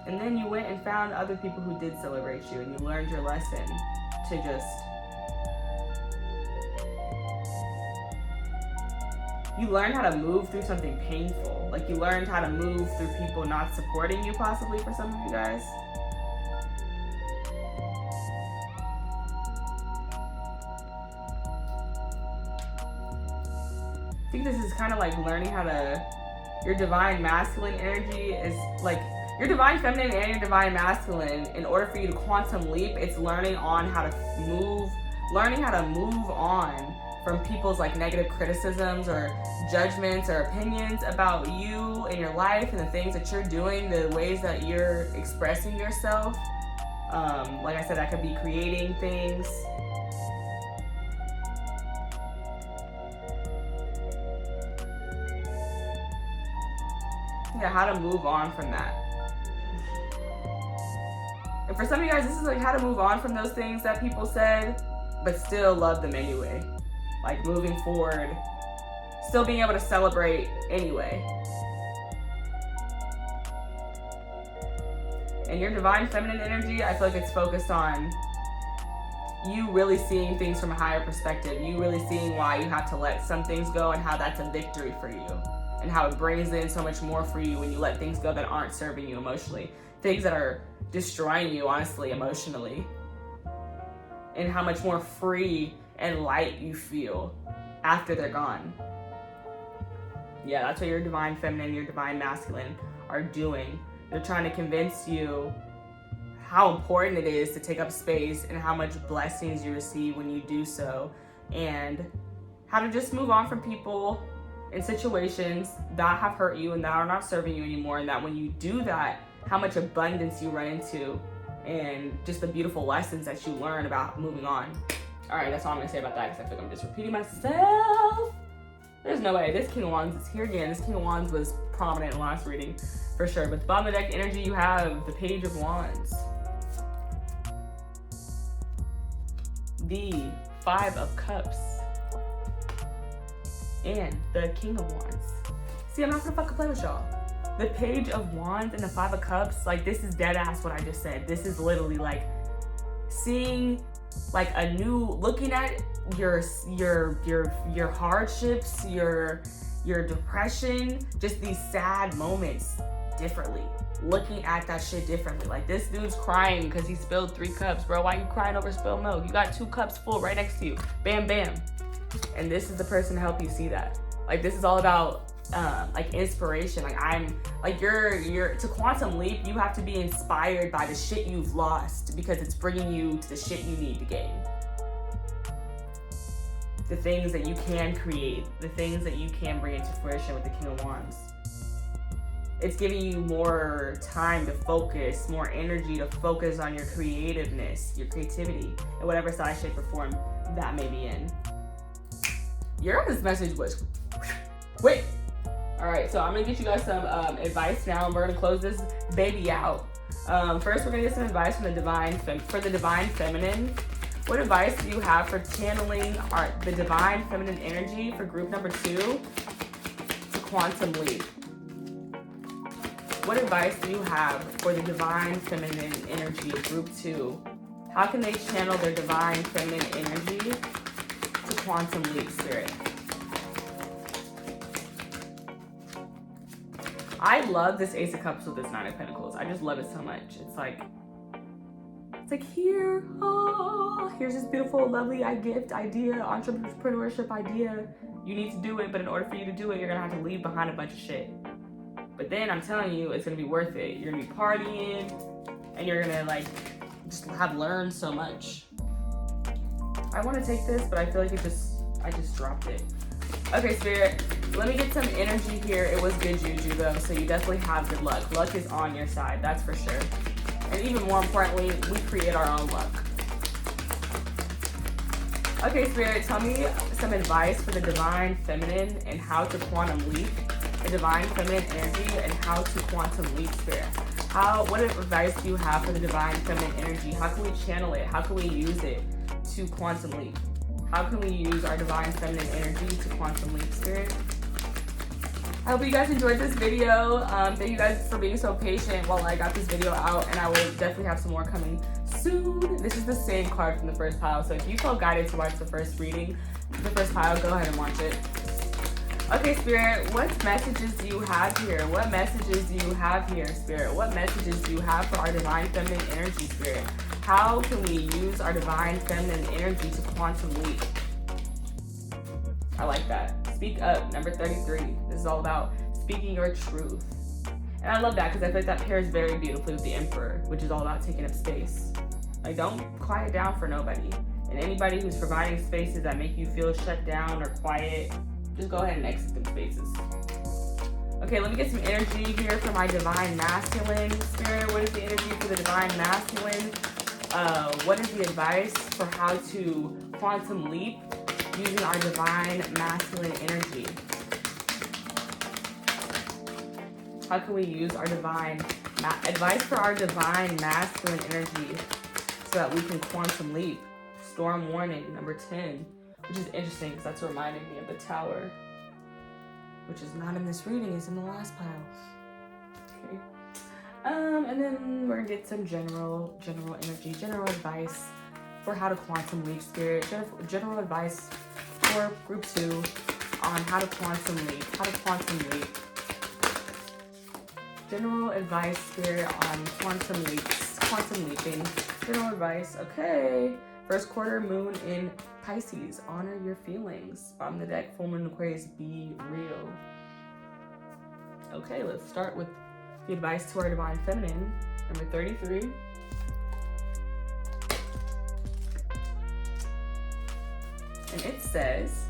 And then you went and found other people who did celebrate you, and you learned your lesson to just... You learned how to move through something painful. Like you learned how to move through people not supporting you, possibly, for some of you guys. I think this is kind of like learning how to... Your divine masculine energy is like... Your divine feminine and your divine masculine, in order for you to quantum leap, it's learning on how to move... Learning how to move on from people's like negative criticisms or judgments or opinions about you and your life and the things that you're doing, the ways that you're expressing yourself. Like I said, that could be creating things. Yeah, how to move on from that. And for some of you guys, this is like how to move on from those things that people said, but still love them anyway. Like moving forward, still being able to celebrate anyway. And your divine feminine energy, I feel like it's focused on you really seeing things from a higher perspective. You really seeing why you have to let some things go and how that's a victory for you. And how it brings in so much more for you when you let things go that aren't serving you emotionally. Things that are destroying you, honestly, emotionally. And how much more free and light you feel after they're gone. Yeah, that's what your divine feminine, your divine masculine are doing. They're trying to convince you how important it is to take up space and how much blessings you receive when you do so, and how to just move on from people and situations that have hurt you and that are not serving you anymore, and that when you do that, how much abundance you run into and just the beautiful lessons that you learn about moving on. All right, that's all I'm gonna say about that, because I feel like I'm just repeating myself. There's no way. This King of Wands is here again. This King of Wands was prominent in the last reading, for sure. But the bottom of the deck energy, you have the Page of Wands, the Five of Cups, and the King of Wands. See, I'm not gonna fucking play with y'all. The Page of Wands and the Five of Cups, like this is dead ass what I just said. This is literally like seeing like a new, looking at your hardships, your depression, just these sad moments differently. Looking at that shit differently. Like this dude's crying because he spilled 3 cups. Bro, why you crying over spilled milk? You got 2 cups full right next to you. Bam, bam. And this is the person to help you see that. Like this is all about like inspiration. Like I'm like you're to quantum leap, you have to be inspired by the shit you've lost, because it's bringing you to the shit you need to gain. the things that you can create, the things that you can bring into fruition with the King of Wands. It's giving you more time to focus, more energy to focus on your creativeness, your creativity, in whatever size, shape, or form that may be in. Uranus message was quick. All right, so I'm gonna get you guys some advice now, and we're gonna close this baby out. First, we're gonna get some advice from the divine feminine. What advice do you have for channeling the divine feminine energy for group number 2 to quantum leap? What advice do you have for the divine feminine energy group 2? How can they channel their divine feminine energy to quantum leap, Spirit? I love this Ace of Cups with this Nine of Pentacles. I just love it so much. It's like here, here's this beautiful, lovely idea, entrepreneurship idea. You need to do it, but in order for you to do it, you're gonna have to leave behind a bunch of shit. But then I'm telling you, it's gonna be worth it. You're gonna be partying, and you're gonna like just have learned so much. I want to take this, but I feel like I just dropped it. Okay, Spirit, let me get some energy here. It was good juju though, so you definitely have good luck. Luck is on your side, that's for sure. And even more importantly, we create our own luck. Okay, Spirit, tell me some advice for the divine feminine and how to quantum leap. The divine feminine energy and how to quantum leap, Spirit. What advice do you have for the divine feminine energy? How can we channel it? How can we use it to quantum leap? How can we use our divine feminine energy to quantum leap, Spirit? I hope you guys enjoyed this video. Thank you guys for being so patient while I got this video out, and I will definitely have some more coming soon. This is the same card from the first pile, so if you felt guided to watch the first reading, the first pile, go ahead and watch it. Okay, Spirit, what messages do you have here? What messages do you have here, Spirit? What messages do you have for our divine feminine energy, Spirit? How can we use our divine feminine energy to quantum leap? I like that. Speak up, number 33. This is all about speaking your truth. And I love that because I feel like that pairs very beautifully with the Emperor, which is all about taking up space. Like, don't quiet down for nobody. And anybody who's providing spaces that make you feel shut down or quiet, just go ahead and exit them spaces. Okay, let me get some energy here for my divine masculine, Spirit. What is the energy for the divine masculine? What is the advice for how to quantum leap using our divine masculine energy? How can we use our divine advice for our divine masculine energy so that we can quantum leap? Storm warning, number 10, which is interesting because that's reminding me of the Tower, which is not in this reading, it's in the last pile. Okay. And then we're gonna get some general energy, general advice for how to quantum leap, Spirit. General advice for group 2 on how to quantum leap. General advice, Spirit, on quantum leaping. General advice, okay. First quarter, moon in Pisces. Honor your feelings. Bottom of the deck, full moon Aquarius, be real. Okay, let's start with the advice to our divine feminine, number 33. And it says,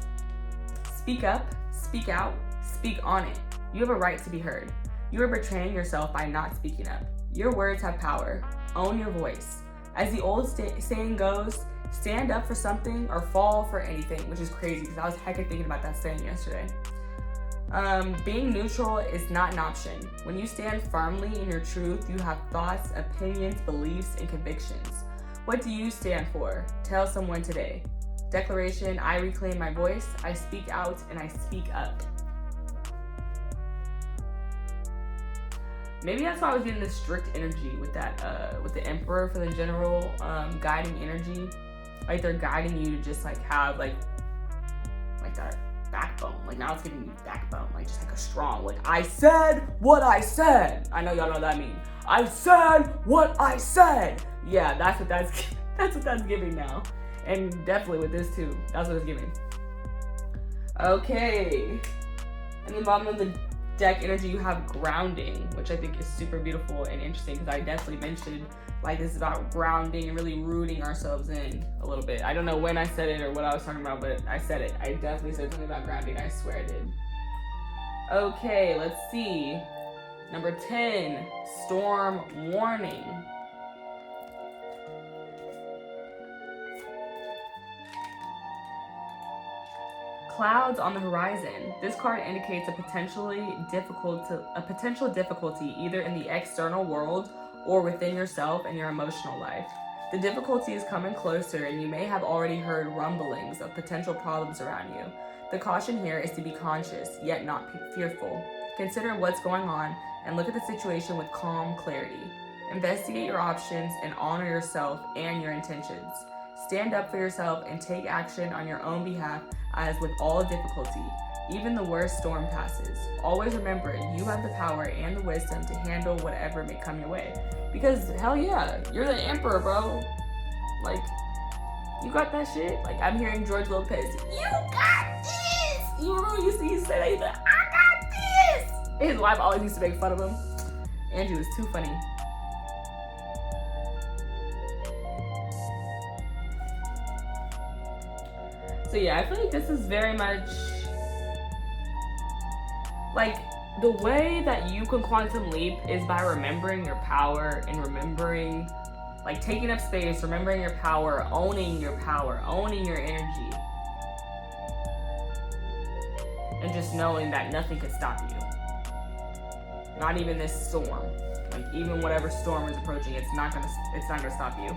speak up, speak out, speak on it. You have a right to be heard. You are betraying yourself by not speaking up. Your words have power. Own your voice. As the old saying goes, stand up for something or fall for anything, which is crazy because I was heckin' thinking about that saying yesterday. Being neutral is not an option. When you stand firmly in your truth, you have thoughts, opinions, beliefs, and convictions. What do you stand for? Tell someone today. Declaration, I reclaim my voice, I speak out, and I speak up. Maybe that's why I was getting this strict energy with that, with the Emperor for the general guiding energy. Like they're guiding you to just like have like that backbone. Like now it's giving you backbone, like just like a strong, like I said what I said. I know y'all know what that means. I said what I said. Yeah, that's what that's giving now. And definitely with this too, that's what it's giving. Okay. And the bottom of the deck energy, you have grounding, which I think is super beautiful and interesting because I definitely mentioned Like this is about grounding and really rooting ourselves in a little bit. I don't know when I said it or what I was talking about, but I said it. I definitely said something about grounding. I swear I did. Okay, let's see. Number 10, storm warning. Clouds on the horizon. This card indicates a potential difficulty either in the external world or within yourself and your emotional life. The difficulty is coming closer, and you may have already heard rumblings of potential problems around you. The caution here is to be conscious, yet not fearful. Consider what's going on and look at the situation with calm clarity. Investigate your options and honor yourself and your intentions. Stand up for yourself and take action on your own behalf, as with all difficulty, even the worst storm passes. Always remember, you have the power and the wisdom to handle whatever may come your way. Because hell yeah, you're the emperor, bro. Like, you got that shit? Like, I'm hearing George Lopez, you got this! You remember you see he said that? He's like, I got this! His wife always used to make fun of him. Andrew is too funny. So yeah, I feel like this is very much like the way that you can quantum leap is by remembering your power and remembering, like, taking up space, remembering your power, owning your energy, and just knowing that nothing can stop you. Not even this storm. Like, even whatever storm is approaching, it's not gonna stop you.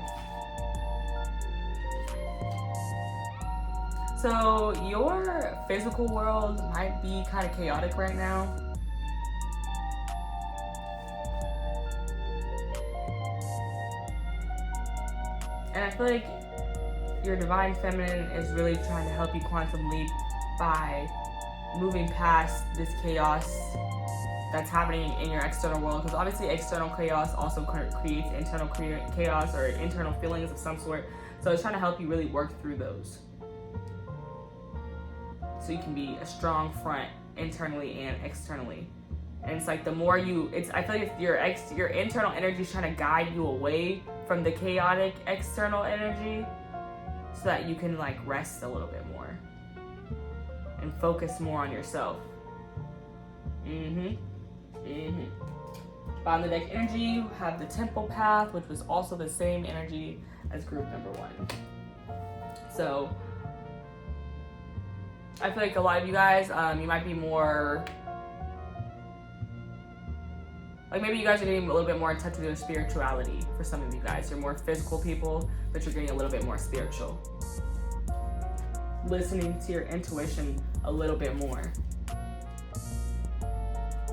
So your physical world might be kind of chaotic right now. And I feel like your divine feminine is really trying to help you quantum leap by moving past this chaos that's happening in your external world. Because obviously external chaos also creates internal chaos or internal feelings of some sort. So it's trying to help you really work through those, so you can be a strong front internally and externally. And it's like the more I feel like your internal energy is trying to guide you away from the chaotic external energy, so that you can like rest a little bit more and focus more on yourself. Bottom of the deck energy, you have the temple path, which was also the same energy as group number 1. So I feel like a lot of you guys, you might be more, like maybe you guys are getting a little bit more in touch with your spirituality. For some of you guys, you're more physical people, but you're getting a little bit more spiritual. Listening to your intuition a little bit more.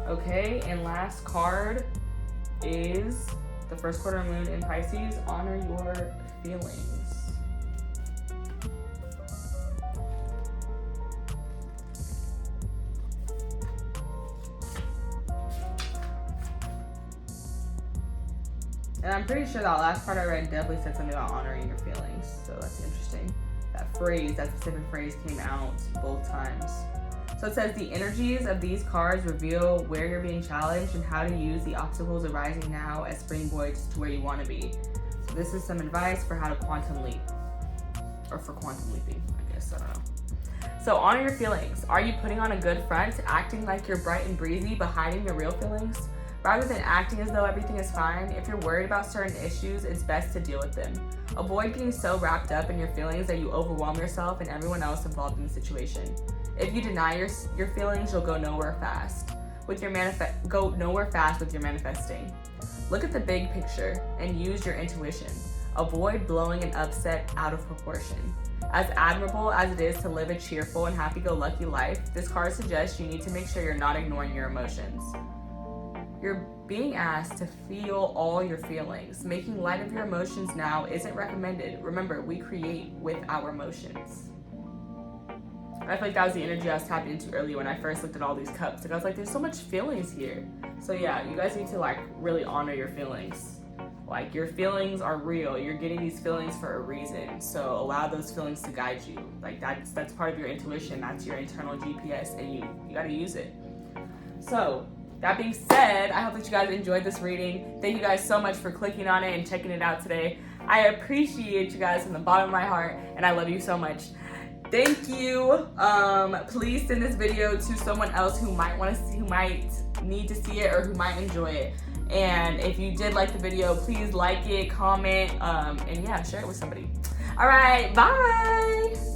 Okay, and last card is the first quarter moon in Pisces. Honor your feelings. And I'm pretty sure that last part I read definitely said something about honoring your feelings. So that's interesting. That specific phrase came out both times. So it says the energies of these cards reveal where you're being challenged and how to use the obstacles arising now as springboards to where you want to be. So this is some advice for how to quantum leap. Or for quantum leaping, I guess, I don't know. So honor your feelings. Are you putting on a good front, acting like you're bright and breezy, but hiding your real feelings? Rather than acting as though everything is fine, if you're worried about certain issues, it's best to deal with them. Avoid getting so wrapped up in your feelings that you overwhelm yourself and everyone else involved in the situation. If you deny your feelings, you'll go nowhere fast with your manifesting. Look at the big picture and use your intuition. Avoid blowing an upset out of proportion. As admirable as it is to live a cheerful and happy-go-lucky life, this card suggests you need to make sure you're not ignoring your emotions. You're being asked to feel all your feelings. Making light of your emotions now isn't recommended. Remember, we create with our emotions. I feel like that was the energy I was tapping into earlier when I first looked at all these cups. Like I was like, there's so much feelings here. So yeah, you guys need to like really honor your feelings. Like your feelings are real. You're getting these feelings for a reason. So allow those feelings to guide you. Like that's part of your intuition. That's your internal GPS, and you gotta use it. So that being said, I hope that you guys enjoyed this reading. Thank you guys so much for clicking on it and checking it out today. I appreciate you guys from the bottom of my heart, and I love you so much. Thank you. Please send this video to someone else who might need to see it or who might enjoy it. And if you did like the video, please like it, comment, and yeah, share it with somebody. All right, bye.